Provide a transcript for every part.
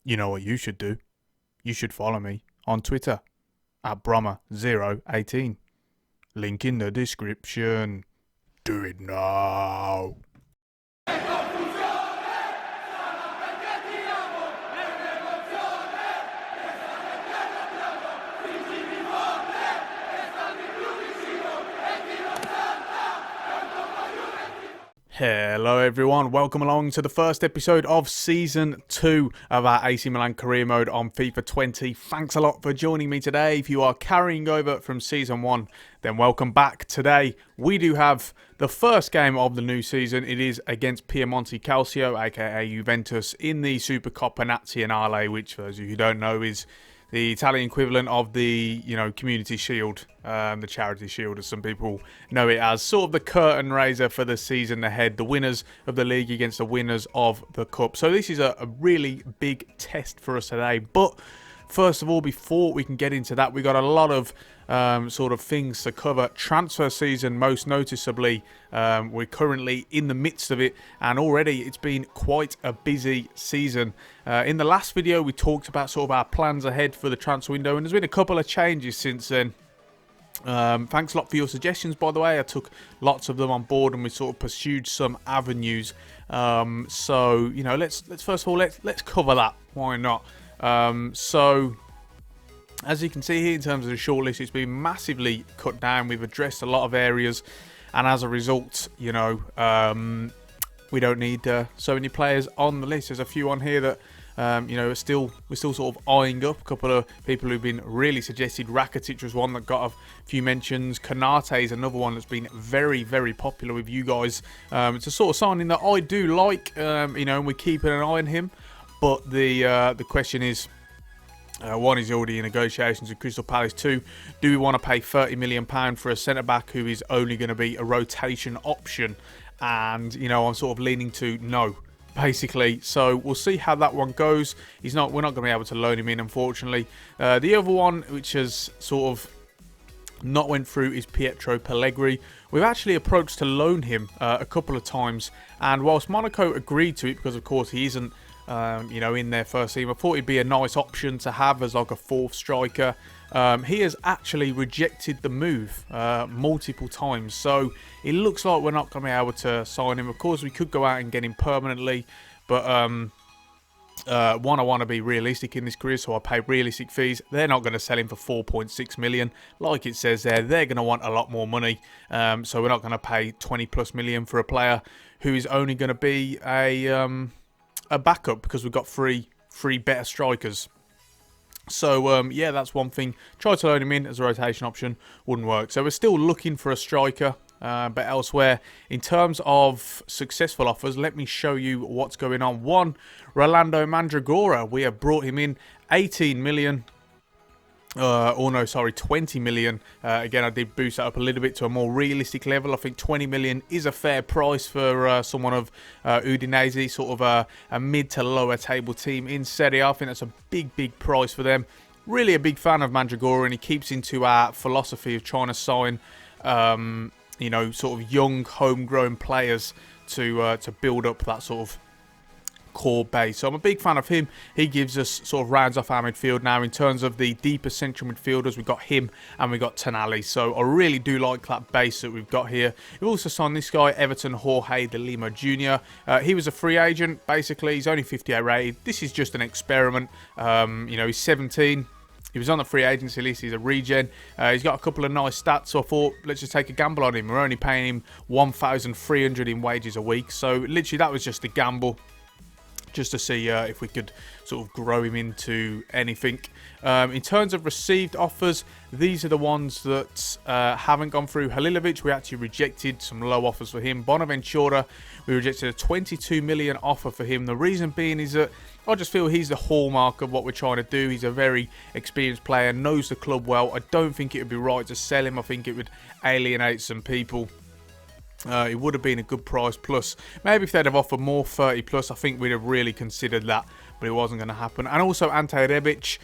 You know what you should do? You should follow me on Twitter at Brommer018. Link in the description. Do it now. Hello everyone, welcome along to the first episode of Season 2 of our AC Milan career mode on FIFA 20. Thanks a lot for joining me today. If you are carrying over from Season 1, then welcome back. Today we do have the first game of the new season. It is against Piemonte Calcio, aka Juventus, in the Supercoppa Nazionale, which for those of you who don't know is the Italian equivalent of the, Community Shield, the Charity Shield, as some people know it as. Sort of the curtain raiser for the season ahead. The winners of the league against the winners of the cup. So this is a really big test for us today. But first of all, before we can get into that, we got a lot of sort of things to cover. Transfer season, most noticeably, we're currently in the midst of it, and already it's been quite a busy season. In the last video, we talked about sort of our plans ahead for the transfer window, and there's been a couple of changes since then. Thanks a lot for your suggestions, by the way. I took lots of them on board, and we sort of pursued some avenues. So let's first of all let's cover that. Why not? So as you can see here, in terms of the shortlist, it's been massively cut down. We've addressed a lot of areas, and as a result, we don't need so many players on the list. There's a few on here that we're still sort of eyeing up. A couple of people who've been really suggested. Rakitic was one that got a few mentions. Konate is another one that's been very, very popular with you guys. It's a sort of signing that I do like, and we're keeping an eye on him. But the question is, one, is already in negotiations with Crystal Palace. Two, do we want to pay £30 million for a centre-back who is only going to be a rotation option? And, I'm sort of leaning to no, basically. So we'll see how that one goes. We're not going to be able to loan him in, unfortunately. The other one, which has sort of not went through, is Pietro Pellegrini. We've actually approached to loan him a couple of times. And whilst Monaco agreed to it, because of course he isn't in their first team, I thought it'd be a nice option to have as like a fourth striker. He has actually rejected the move multiple times, so it looks like we're not going to be able to sign him. Of course, we could go out and get him permanently, but I want to be realistic in this career, so I pay realistic fees. They're not going to sell him for 4.6 million, like it says there. They're going to want a lot more money, so we're not going to pay 20 plus million for a player who is only going to be a backup, because we've got three better strikers. So yeah, that's one thing. Try to load him in as a rotation option, wouldn't work. So we're still looking for a striker, but elsewhere, in terms of successful offers, let me show you what's going on. One, Rolando Mandragora, we have brought him in 18 million. 20 million. Again, I did boost that up a little bit to a more realistic level. I think 20 million is a fair price for someone of Udinese, sort of a mid to lower table team in Serie A. I think that's a big price for them. Really a big fan of Mandragora, and he keeps into our philosophy of trying to sign, sort of young, homegrown players to build up that sort of core base. So I'm a big fan of him. He gives us sort of rounds off our midfield. Now, in terms of the deeper central midfielders, we've got him and we've got Tonali. So I really do like that base that we've got here. We've also signed this guy, Everton Jorge de Lima Jr. He was a free agent, basically. He's only 58 rated. This is just an experiment. He's 17. He was on the free agency list. He's a regen. He's got a couple of nice stats, so I thought, let's just take a gamble on him. We're only paying him 1,300 in wages a week. So literally that was just a gamble, just to see if we could sort of grow him into anything. In terms of received offers, these are the ones that haven't gone through. Halilovic, we actually rejected some low offers for him. Bonaventura, we rejected a 22 million offer for him. The reason being is that I just feel he's the hallmark of what we're trying to do. He's a very experienced player, knows the club well. I don't think it would be right to sell him. I think it would alienate some people. It would have been a good price plus. Maybe if they'd have offered more, 30 plus, I think we'd have really considered that. but it wasn't going to happen. And also Ante Rebic,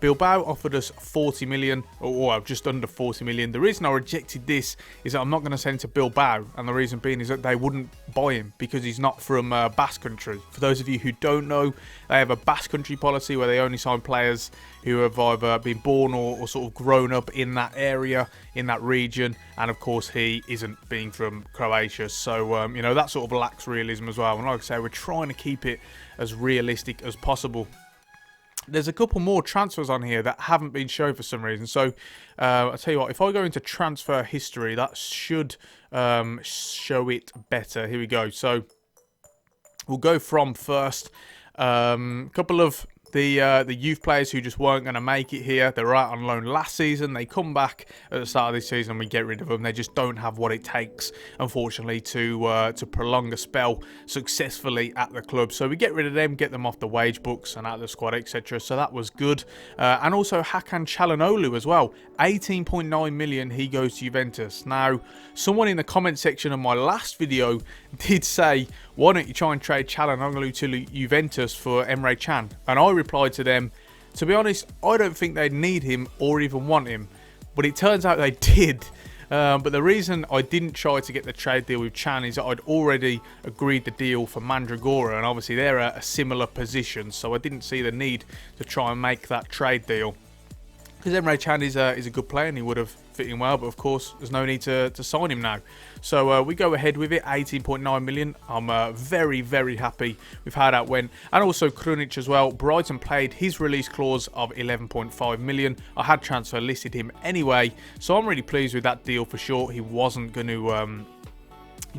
Bilbao offered us 40 million, or just under 40 million. The reason I rejected this is that I'm not going to send him to Bilbao, and the reason being is that they wouldn't buy him because he's not from Basque Country. For those of you who don't know, they have a Basque Country policy where they only sign players who have either been born or sort of grown up in that area, in that region, and of course he isn't being from Croatia, so you know, that sort of lacks realism as well. And like I say, we're trying to keep it as realistic as possible. There's a couple more transfers on here that haven't been shown for some reason, so I'll tell you what, if I go into transfer history, that should show it better. Here we go. So we'll go from first. Couple of the youth players who just weren't going to make it here. They were out on loan last season. They come back at the start of this season and we get rid of them. They just don't have what it takes, unfortunately, to prolong a spell successfully at the club. So we get rid of them, get them off the wage books and out of the squad, etc. So that was good. And also Hakan Çalhanoğlu as well. 18.9 million, he goes to Juventus. Now, someone in the comment section of my last video did say, why don't you try and trade Çalhanoğlu to Juventus for Emre Can? And I replied to them, to be honest, I don't think they'd need him or even want him. But it turns out they did. But the reason I didn't try to get the trade deal with Can is that I'd already agreed the deal for Mandragora, and obviously they're at a similar position, so I didn't see the need to try and make that trade deal. Because Emre Can is a good player and he would have fit in well, but of course there's no need to sign him now. So we go ahead with it, 18.9 million. I'm very, very happy with how that went. And also Krunic as well. Brighton played his release clause of 11.5 million. I had transfer listed him anyway, so I'm really pleased with that deal for sure. He wasn't going to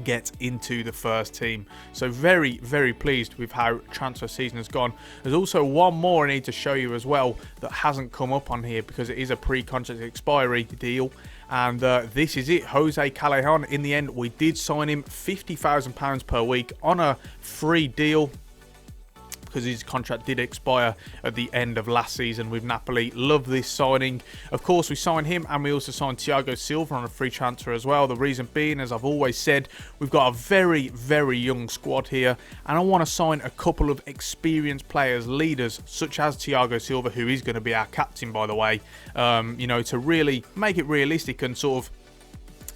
get into the first team, so very, very pleased with how transfer season has gone. There's also one more I need to show you as well that hasn't come up on here because it is a pre-contract expiry deal, and this is it. Jos Callejn. In the end, we did sign him £50,000 per week on a free deal, because his contract did expire at the end of last season with Napoli. Love this signing. Of course, we signed him and we also signed Thiago Silva on a free transfer as well. The reason being, as I've always said, we've got a very, very young squad here, and I want to sign a couple of experienced players, leaders, such as Thiago Silva, who is going to be our captain, by the way, you know, to really make it realistic and sort of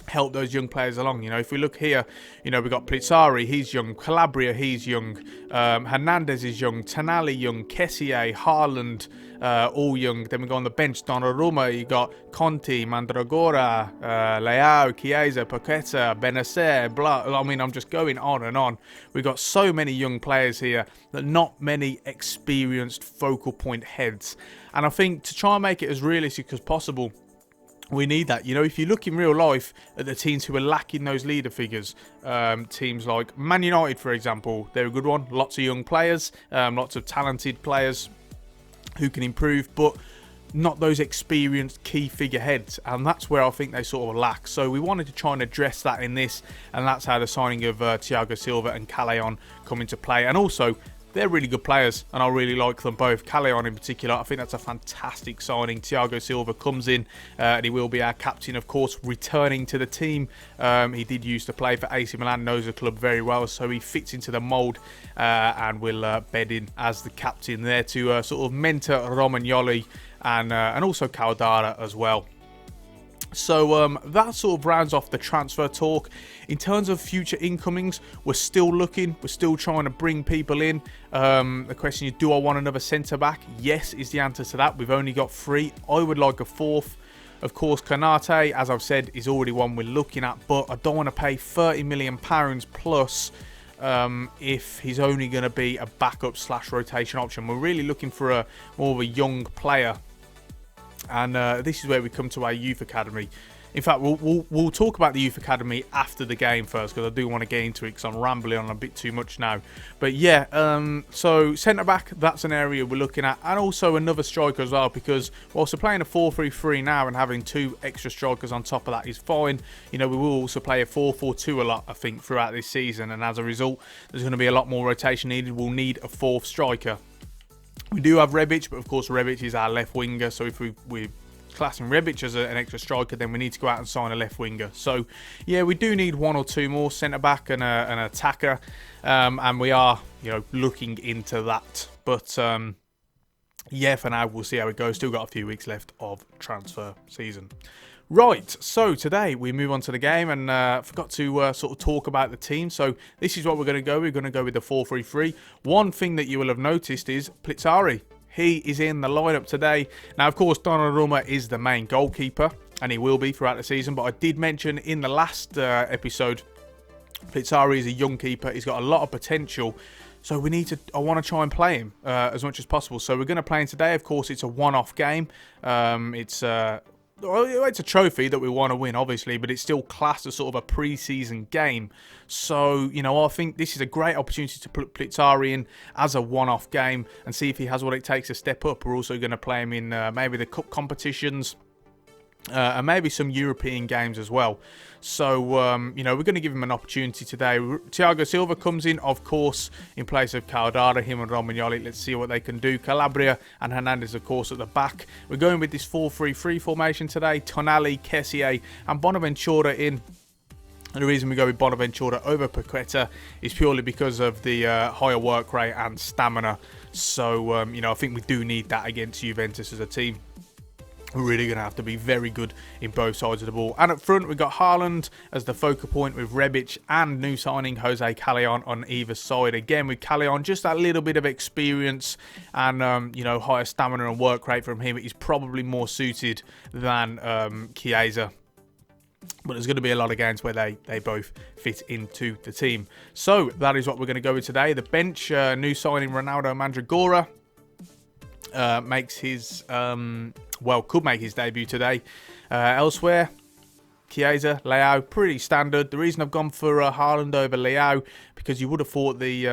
help those young players along. You know, if we look here, you know, we've got Plizzari, he's young, Calabria, he's young, Hernandez is young, Tonali young, Kessié, Haaland, all young. Then we go on the bench, Donnarumma, you got Conti, Mandragora, Leao, Chiesa, Paqueta, Benacer, blah. I mean, I'm just going on and on. We've got so many young players here, that not many experienced focal point heads. And I think to try and make it as realistic as possible, we need that. You know, if you look in real life at the teams who are lacking those leader figures, teams like Man United, for example, they're a good one. Lots of young players, lots of talented players who can improve, but not those experienced key figureheads, and that's where I think they sort of lack. So we wanted to try and address that in this, and that's how the signing of Thiago Silva and Callejn come into play. And also, they're really good players, and I really like them both. Callejn in particular, I think that's a fantastic signing. Thiago Silva comes in, and he will be our captain, of course, returning to the team. He did used to play for AC Milan, knows the club very well, so he fits into the mould, and will bed in as the captain there to sort of mentor Romagnoli and also Caldara as well. So that sort of rounds off the transfer talk. In terms of future incomings, we're still looking. We're still trying to bring people in. The question is, do I want another centre-back? Yes is the answer to that. We've only got 3. I would like a 4th. Of course, Konate, as I've said, is already one we're looking at. But I don't want to pay £30 million plus if he's only going to be a backup / rotation option. We're really looking for more of a young player. And this is where we come to our youth academy. In fact, we'll talk about the youth academy after the game first, because I do want to get into it because I'm rambling on a bit too much now. But yeah, so centre-back, that's an area we're looking at. And also another striker as well, because whilst we're playing a 4-3-3 now and having 2 extra strikers on top of that is fine, you know, we will also play a 4-4-2 a lot, I think, throughout this season. And as a result, there's going to be a lot more rotation needed. We'll need a 4th striker. We do have Rebic, but of course Rebic is our left winger, so if we're classing Rebic as an extra striker, then we need to go out and sign a left winger. So yeah, we do need 1 or 2 more, centre back and an attacker, and we are, you know, looking into that. But yeah, for now, we'll see how it goes. Still got a few weeks left of transfer season. Right, so today we move on to the game, and forgot to sort of talk about the team. So this is what we're going to go. We're going to go with the 4-3-3. One thing that you will have noticed is Plizzari. He is in the lineup today. Now, of course, Donnarumma is the main goalkeeper, and he will be throughout the season. But I did mention in the last episode, Plizzari is a young keeper. He's got a lot of potential. So I want to try and play him as much as possible. So we're going to play him today. Of course, it's a one-off game. It's a trophy that we want to win, obviously, but it's still classed as sort of a pre-season game. So, I think this is a great opportunity to put Plizzari in as a one-off game and see if he has what it takes to step up. We're also going to play him in maybe the cup competitions and maybe some European games as well. So, we're going to give him an opportunity today. Thiago Silva comes in, of course, in place of Caldara, him and Romagnoli. Let's see what they can do. Calabria and Hernandez, of course, at the back. We're going with this 4-3-3 formation today. Tonali, Kessié and Bonaventura in. And the reason we go with Bonaventura over Paqueta is purely because of the higher work rate and stamina. So, I think we do need that against Juventus as a team. We're really going to have to be very good in both sides of the ball. And up front, we've got Haaland as the focal point with Rebic and new signing Jos Callejn on either side. Again, with Callejn, just that little bit of experience and, higher stamina and work rate from him. He's probably more suited than Chiesa. But there's going to be a lot of games where they both fit into the team. So that is what we're going to go with today. The bench, new signing Ronaldo Mandragora makes his... could make his debut today. Elsewhere, Chiesa, Leao, pretty standard. The reason I've gone for Haaland over Leao, because you would have thought the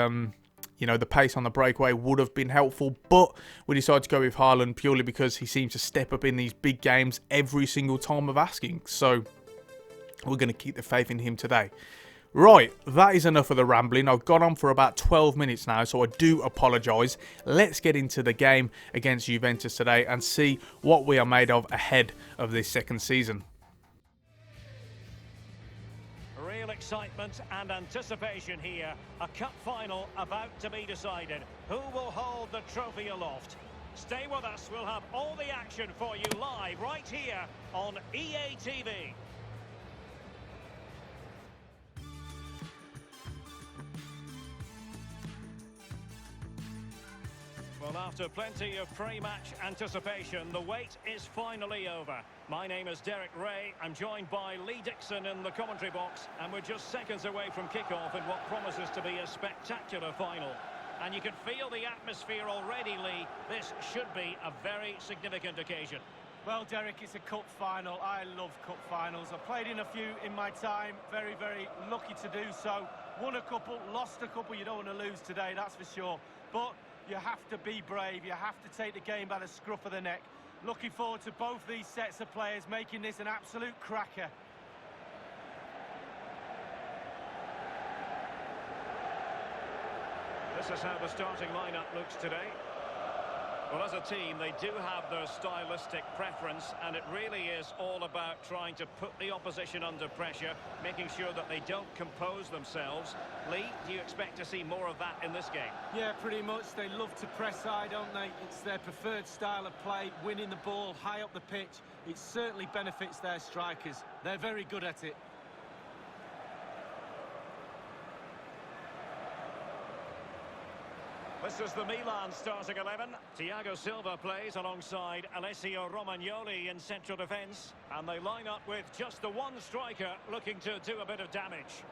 pace on the breakaway would have been helpful, but we decided to go with Haaland purely because he seems to step up in these big games every single time of asking. So we're going to keep the faith in him today. Right, that is enough of the rambling. I've gone on for about 12 minutes now, so I do apologise. Let's get into the game against Juventus today and see what we are made of ahead of this second season. Real excitement and anticipation here. A cup final about to be decided. Who will hold the trophy aloft? Stay with us. We'll have all the action for you live right here on EA TV. Well, after plenty of pre-match anticipation, the wait is finally over. My name is Derek Ray. I'm joined by Lee Dixon in the commentary box, and we're just seconds away from kickoff in what promises to be a spectacular final. And you can feel the atmosphere already, Lee. This should be a very significant occasion. Well, Derek, it's a cup final. I love cup finals. I've played in a few in my time. Very, very lucky to do so. Won a couple, lost a couple. You don't want to lose today, that's for sure. But you have to be brave. You have to take the game by the scruff of the neck. Looking forward to both these sets of players making this an absolute cracker. This is how the starting lineup looks today. Well, as a team, they do have their stylistic preference, and it really is all about trying to put the opposition under pressure, making sure that they don't compose themselves. Lee, do you expect to see more of that in this game? Yeah, pretty much. They love to press high, don't they? It's their preferred style of play, winning the ball high up the pitch. It certainly benefits their strikers. They're very good at it. This is the Milan starting 11. Thiago Silva plays alongside Alessio Romagnoli in central defence. And they line up with just the one striker looking to do a bit of damage.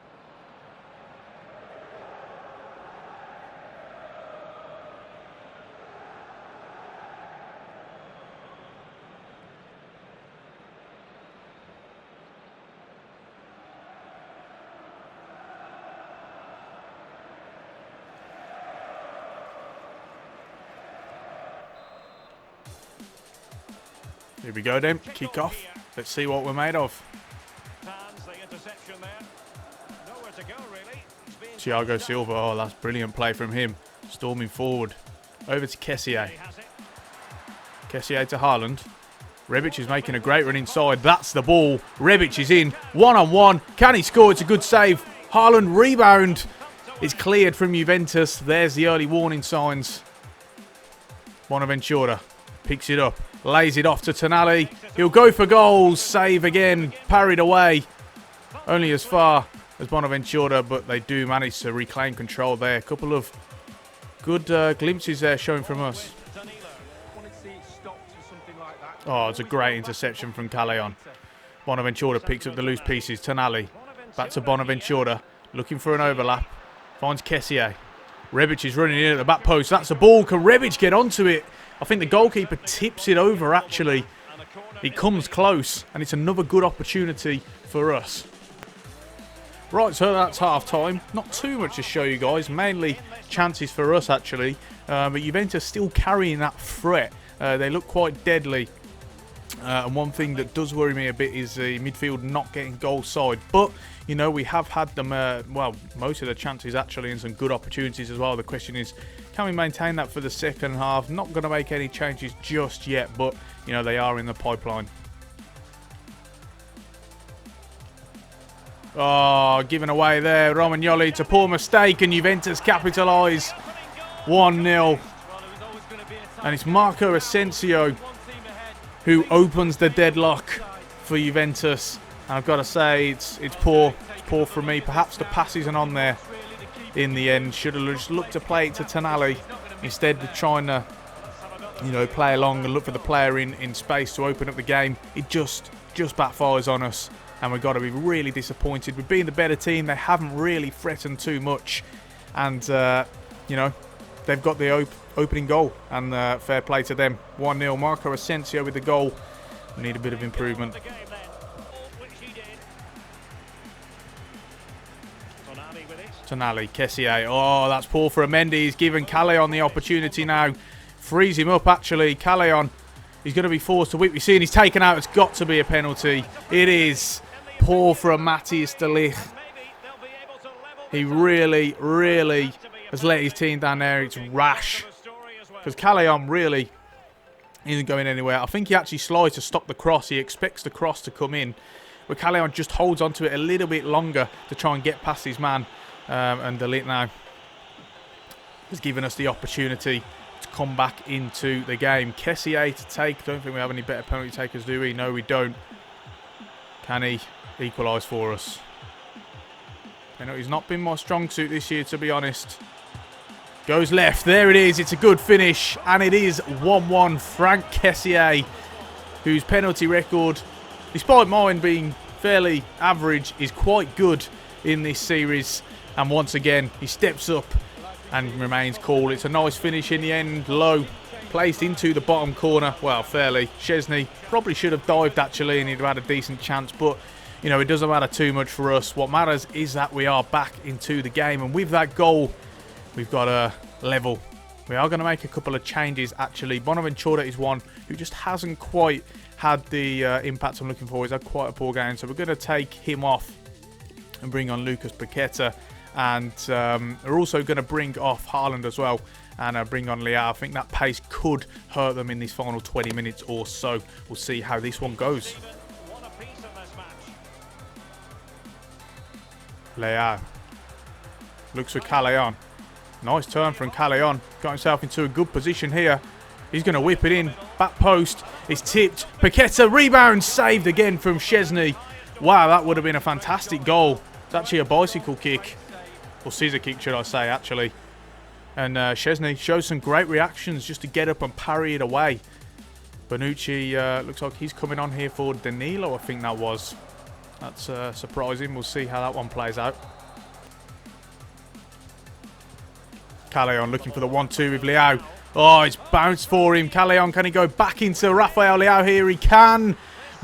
Here we go then, kick off. Let's see what we're made of. Thiago Silva, oh, that's brilliant play from him. Storming forward. Over to Kessié. Kessié to Haaland. Rebic is making a great run inside. That's the ball. Rebic is in. One-on-one. Can he score? It's a good save. Haaland rebound. It's cleared from Juventus. There's the early warning signs. Bonaventura picks it up, lays it off to Tonali. He'll go for goals. Save again, parried away. Only as far as Bonaventura, but they do manage to reclaim control there. A couple of good glimpses there showing from us. Oh, it's a great interception from Callejn. Bonaventura picks up the loose pieces. Tonali back to Bonaventura, looking for an overlap. Finds Kessié. Rebic is running in at the back post. That's a ball. Can Rebic get onto it? I think the goalkeeper tips it over, actually. It comes close, and it's another good opportunity for us. Right, so that's half-time. Not too much to show you guys. Mainly chances for us, actually. But Juventus still carrying that threat. They look quite deadly. And one thing that does worry me a bit is the midfield not getting goal side. But, you know, we have had them, well, most of the chances actually, and some good opportunities as well. The question is, can we maintain that for the second half? Not going to make any changes just yet, but, you know, they are in the pipeline. Oh, given away there. Romagnoli, it's a poor mistake, and Juventus capitalise. 1-0. And it's Marco Asensio who opens the deadlock for Juventus. And I've got to say, it's poor. It's poor from me. Perhaps the pass isn't on there in the end. Should have just looked to play it to Tonali instead of trying to, you know, play along and look for the player in space to open up the game. It just backfires on us, and we've got to be really disappointed. We've been the better team. They haven't really threatened too much, and you know, they've got the opening goal, and fair play to them. 1-0. Marco Asensio with the goal. We need a bit of improvement. Tonali, Kessié. Oh, that's poor for Mendy. He's given Callejn the opportunity now. Frees him up, actually. Callejn, he's going to be forced to whip. We've seen he's taken out. It's got to be a penalty. It is. Poor for Matthijs de Ligt. He really has let his team down there. It's rash. Because Callejn really isn't going anywhere. I think he actually slides to stop the cross. He expects the cross to come in. But Callejn just holds onto it a little bit longer to try and get past his man. And de Ligt now has given us the opportunity to come back into the game. Kessié to take. Don't think we have any better penalty takers, do we? No, we don't. Can he equalise for us? Penalty's not been my strong suit this year, to be honest. Goes left. There it is. It's a good finish. And it is 1-1. Franck Kessié, whose penalty record, despite mine being fairly average, is quite good in this series. And once again, he steps up and remains cool. It's a nice finish in the end. Low, placed into the bottom corner. Well, fairly. Szczesny probably should have dived, actually, and he'd have had a decent chance. But, you know, it doesn't matter too much for us. What matters is that we are back into the game. And with that goal, we've got a level. We are going to make a couple of changes, actually. Bonaventura is one who just hasn't quite had the impact I'm looking for. He's had quite a poor game. So we're going to take him off and bring on Lucas Paqueta. And we're also going to bring off Haaland as well and bring on Leao. I think that pace could hurt them in these final 20 minutes or so. We'll see how this one goes. Leao looks for Callejn. Nice turn from Callejn. Got himself into a good position here. He's going to whip it in. Back post. It's tipped. Paqueta rebound. Saved again from Szczesny. Wow, that would have been a fantastic goal. It's actually a bicycle kick. Or scissor kick, should I say, actually. And Szczesny shows some great reactions just to get up and parry it away. Bonucci looks like he's coming on here for Danilo, I think that was. That's surprising. We'll see how that one plays out. Callejn looking for the 1-2 with Leao. Oh, it's bounced for him. Callejn, can he go back into Rafael Leao here? He can.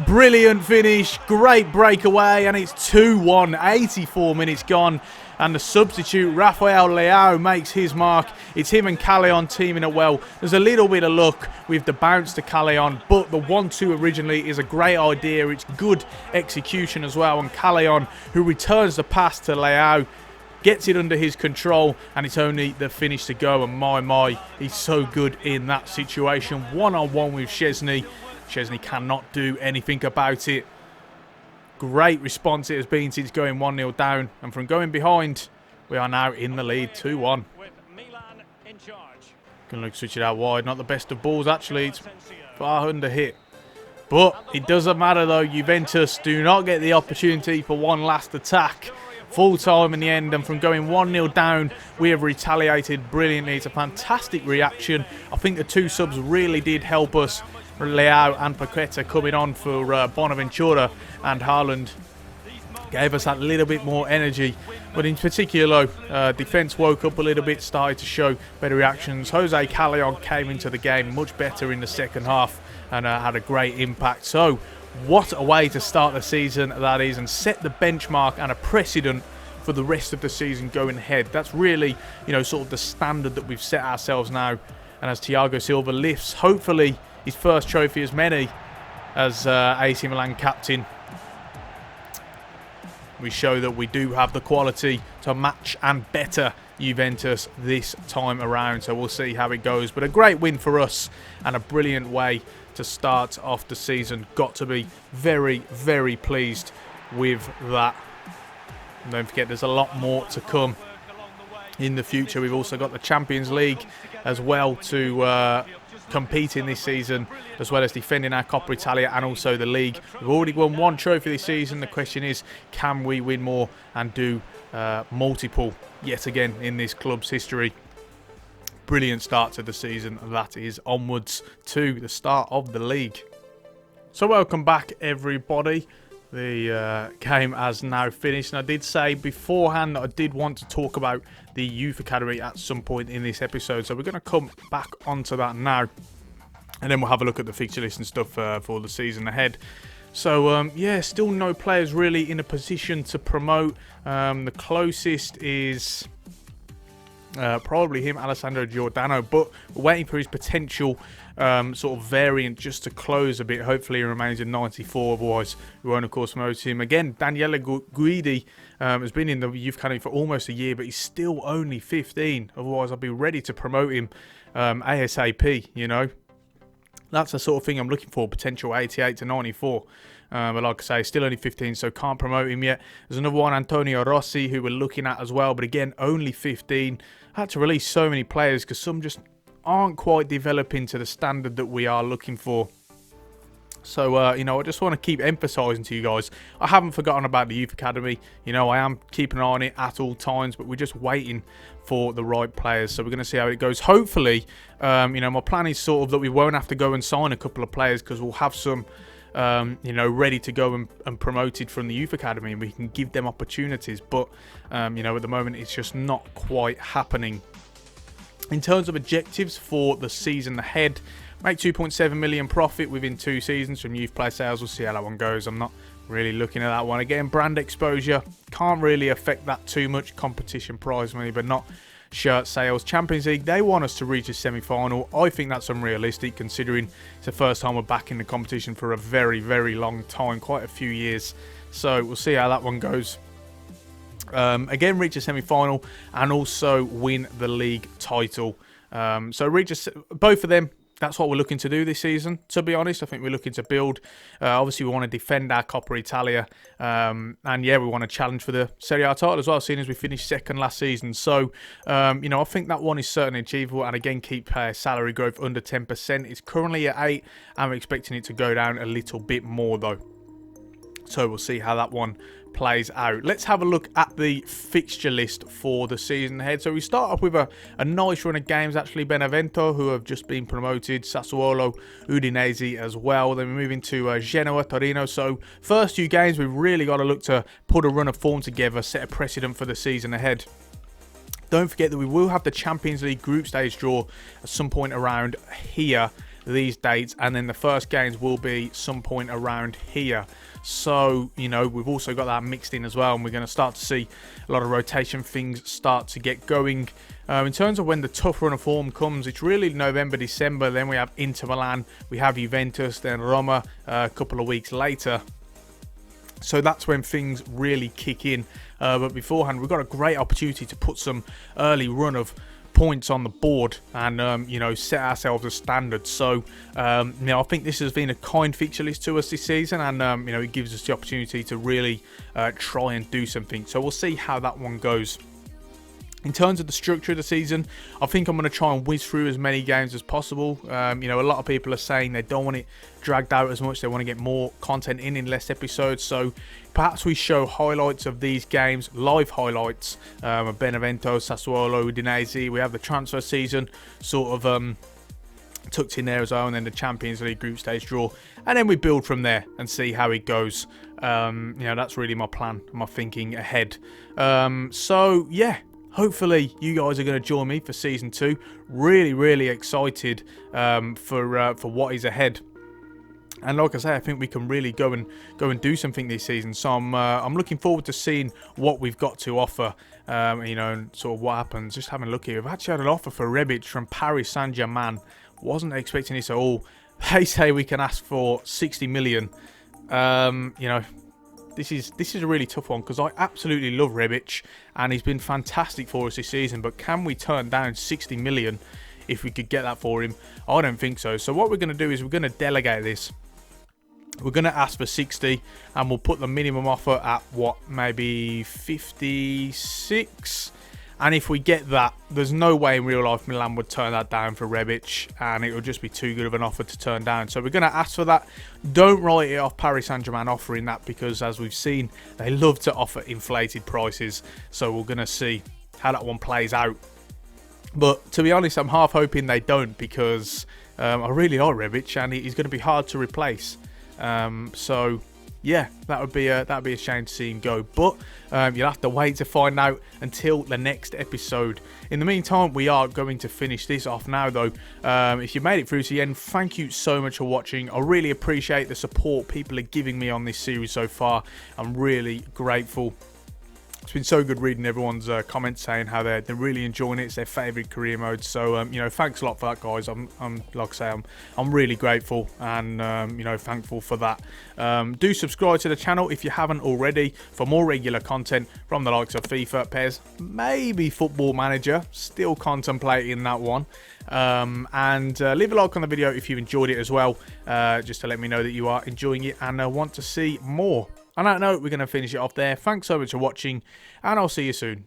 Brilliant finish. Great breakaway. And it's 2-1. 84 minutes gone. And the substitute, Rafael Leao, makes his mark. It's him and Callejn teaming it well. There's a little bit of luck with the bounce to Callejn, but the 1-2 originally is a great idea. It's good execution as well. And Callejn, who returns the pass to Leao, gets it under his control, and it's only the finish to go. And my, he's so good in that situation. One-on-one with Szczesny. Szczesny cannot do anything about it. Great response it has been since going 1-0 down. And from going behind, we are now in the lead 2-1. With Milan in charge. Gonna look switch it out wide. Not the best of balls, actually. It's far under hit. But it doesn't matter, though. Juventus do not get the opportunity for one last attack. Full time in the end, and from going 1-0 down, we have retaliated brilliantly. It's a fantastic reaction. I think the two subs really did help us. Leao and Paqueta coming on for Bonaventura, and Haaland gave us that little bit more energy. But in particular, defence woke up a little bit, started to show better reactions. Jos Callejn came into the game much better in the second half and had a great impact. So what a way to start the season that is, and set the benchmark and a precedent for the rest of the season going ahead. That's really, sort of the standard that we've set ourselves now. And as Thiago Silva lifts, hopefully, his first trophy as many as AC Milan captain, we show that we do have the quality to match and better Juventus this time around. So we'll see how it goes. But a great win for us and a brilliant way to start off the season. Got to be very, very pleased with that. And don't forget, there's a lot more to come in the future. We've also got the Champions League as well to compete in this season, as well as defending our Coppa Italia and also the league. We've already won one trophy this season. The question is, can we win more and do multiple yet again in this club's history? Brilliant start to the season. That is onwards to the start of the league. So welcome back, everybody. The game has now finished, and I did say beforehand that I did want to talk about the Youth Academy at some point in this episode, so we're going to come back onto that now, and then we'll have a look at the fixture list and stuff for the season ahead. So yeah, still no players really in a position to promote. The closest is probably him, Alessandro Giordano, but we're waiting for his potential sort of variant just to close a bit. Hopefully he remains in 94, otherwise we won't of course promote him. Again, Daniele Guidi has been in the Youth Academy for almost a year, but he's still only 15, otherwise I'll be ready to promote him ASAP, That's the sort of thing I'm looking for, potential 88 to 94. But like I say, still only 15, so can't promote him yet. There's another one, Antonio Rossi, who we're looking at as well, but again, only 15. I had to release so many players because some just aren't quite developing to the standard that we are looking for. So, I just want to keep emphasising to you guys, I haven't forgotten about the Youth Academy. I am keeping an eye on it at all times, but we're just waiting for the right players. So we're going to see how it goes. Hopefully, my plan is sort of that we won't have to go and sign a couple of players, because we'll have some ready to go and promoted from the Youth Academy, and we can give them opportunities. But, at the moment, it's just not quite happening. In terms of objectives for the season ahead, make 2.7 million profit within 2 seasons from youth player sales. We'll see how that one goes. I'm not really looking at that one. Again, brand exposure can't really affect that too much. Competition prize money, but not shirt sales. Champions League, they want us to reach a semi-final. I think that's unrealistic, considering it's the first time we're back in the competition for a very, very long time, quite a few years. So we'll see how that one goes. Again, reach a semi-final and also win the league title. So reach both of them. That's what we're looking to do this season. To be honest, I think we're looking to build. Obviously, we want to defend our Coppa Italia. And yeah, we want to challenge for the Serie A title as well, seeing as we finished second last season. So, I think that one is certainly achievable. And again, keep salary growth under 10%. It's currently at 8%. I'm expecting it to go down a little bit more, though. So we'll see how that one plays out. Let's have a look at the fixture list for the season ahead. So we start off with a nice run of games, actually. Benevento, who have just been promoted, Sassuolo, Udinese as well. Then we're moving to Genoa, Torino. So first 2 games, we've really got to look to put a run of form together, set a precedent for the season ahead. Don't forget that we will have the Champions League group stage draw at some point around here, these dates, and then the first games will be some point around here. So, we've also got that mixed in as well, and we're going to start to see a lot of rotation things start to get going. In terms of when the tough run of form comes, it's really November, December. Then we have Inter Milan, we have Juventus, then Roma a couple of weeks later. So that's when things really kick in. But beforehand, we've got a great opportunity to put some early run of points on the board and set ourselves a standard. So I think this has been a kind fixture list to us this season, and it gives us the opportunity to really try and do something. So we'll see how that one goes. In terms of the structure of the season, I think I'm going to try and whiz through as many games as possible. You know, a lot of people are saying they don't want it dragged out as much. They want to get more content in less episodes. So perhaps we show highlights of these games, live highlights of Benevento, Sassuolo, Udinese. We have the transfer season sort of tucked in there as well, and then the Champions League group stage draw, and then we build from there and see how it goes. You know, that's really my plan, my thinking ahead. So yeah, hopefully you guys are going to join me for season 2. Really excited for what is ahead. And like I say, I think we can really go and do something this season. So I'm looking forward to seeing what we've got to offer. You know, and sort of what happens. Just having a look here. We've actually had an offer for Rebic from Paris Saint-Germain. Wasn't expecting this at all. They say we can ask for 60 million. You know, this is a really tough one because I absolutely love Rebic and he's been fantastic for us this season. But can we turn down 60 million if we could get that for him? I don't think so. So what we're going to do is we're going to delegate this. We're going to ask for 60 and we'll put the minimum offer at what, maybe 56. And if we get that, there's no way in real life Milan would turn that down for Rebic, and it would just be too good of an offer to turn down. So we're going to ask for that. Don't write it off Paris Saint-Germain offering that, because as we've seen, they love to offer inflated prices. So we're going to see how that one plays out. But to be honest, I'm half hoping they don't, because I really like Rebic and he's going to be hard to replace. So yeah, that'd be a shame to see him go, but you'll have to wait to find out until the next episode. In the meantime, we are going to finish this off now, though. If you made it through to the end, thank you so much for watching. I really appreciate the support people are giving me on this series so far. I'm really grateful. It's been so good reading everyone's comments saying how they're really enjoying it. It's their favourite career mode. So you know, thanks a lot for that, guys. I'm like I say, I'm really grateful and you know, thankful for that. Do subscribe to the channel if you haven't already for more regular content from the likes of FIFA, PES, maybe Football Manager. Still contemplating that one. And leave a like on the video if you enjoyed it as well, just to let me know that you are enjoying it and want to see more. On that note, we're going to finish it off there. Thanks so much for watching, and I'll see you soon.